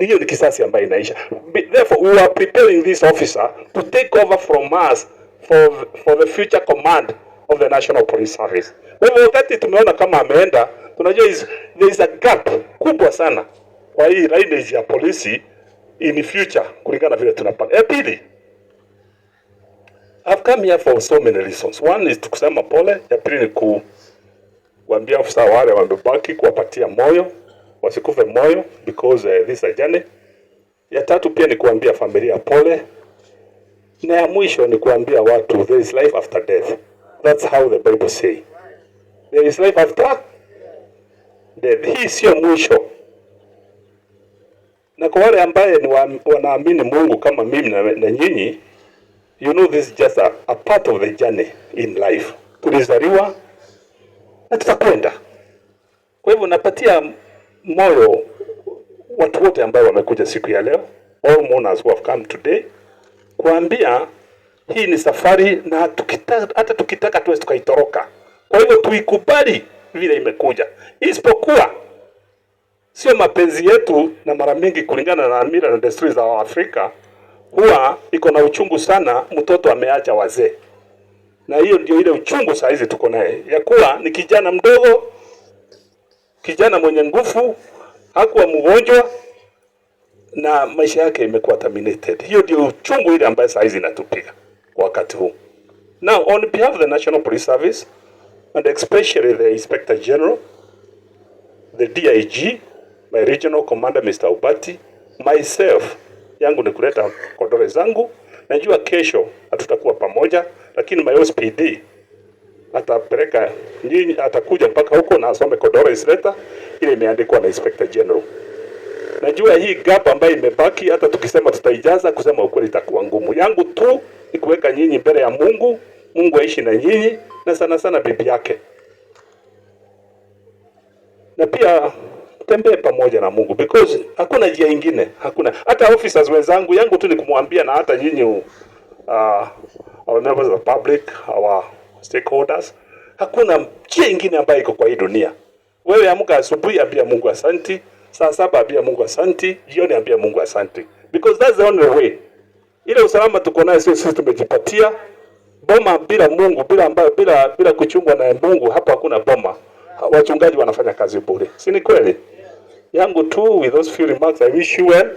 hiyo ni kisasi ambayo inaisha. Therefore we are preparing this officer to take over from us for the future command of the National Police Service. Kwa hivyo wakati tumeona kama ameenda, tunajua there is a gap kubwa sana kwa hii lineage ya polisi in future kulingana vile tunapanga. Ya pili, I've come here for so many reasons. One is kusema pole, ya pili ni kuambia afisa wale wamebaki, kuwapatia moyo, wasikufe moyo because this is a journey. Ya tatu pia ni kuambia familia pole. Na ya mwisho ni kuambia watu there is life after death. That's how the Bible say. There is life after death. Hii sio mwisho. Na kwa wale ambaye ni wanaamini Mungu kama mimi na nyinyi, you know this is just a part of the journey in life. Tulizaliwa na tutakwenda. Kwa hivyo napatia moyo watu wote ambao wamekuja siku ya leo, all mourners who have come today, kuambia hii ni safari na hata tukitaka tuweze tukaitoroka. Kwa hivyo tuikubali vile imekuja. Isipokuwa sio mapenzi yetu, na mara mingi kulingana na mila na desturi za Afrika huwa iko na uchungu sana mtoto ameacha wazee. Na hiyo ndio ile uchungu saa hizi tuko naye. Ya kuwa ni kijana mdogo, kijana mwenye nguvu, hakuwa mgonjwa na maisha yake imekuwa terminated. Hiyo ndio uchungu ile ambayo saa hizi inatupiga kwa wakati huu. Now on behalf of the National Police Service and especially the Inspector General, the DIG, my regional commander Mr. Ubati, myself, yangu ni kuleta kodore zangu. Najua kesho hatutakuwa pamoja, lakini my OSPD atapeleka nyinyi, atakuja mpaka huko na asome kodore letter ile imeandikwa na Inspector General. Najua hii gap ambayo imebaki, hata tukisema tutaijaza, kusema ukweli itakuwa ngumu. Yangu tu ni kuweka nyinyi mbele ya Mungu, Mungu aishi na nyinyi, na sana sana bibi yake. Na pia tembee pamoja na Mungu because hakuna njia nyingine, hakuna. Hata officers wenzangu, yangu tu ni kumwambia, na hata nyinyi our members of the public, our stakeholders, hakuna njia nyingine ambayo iko kwa hii dunia. Wewe amka asubuhi, ambia Mungu asanti, saa 7 ambia Mungu asanti, jioni ambia Mungu asanti, because that's the only way. Ile usalama tuko nayo sisi tumejipatia. Boma bila Mungu, bila kuchungwa na Mungu, hapa hakuna boma. Wachungaji wanafanya kazi bure. Si ni kweli? Yangu tu with those few remarks, I wish you well.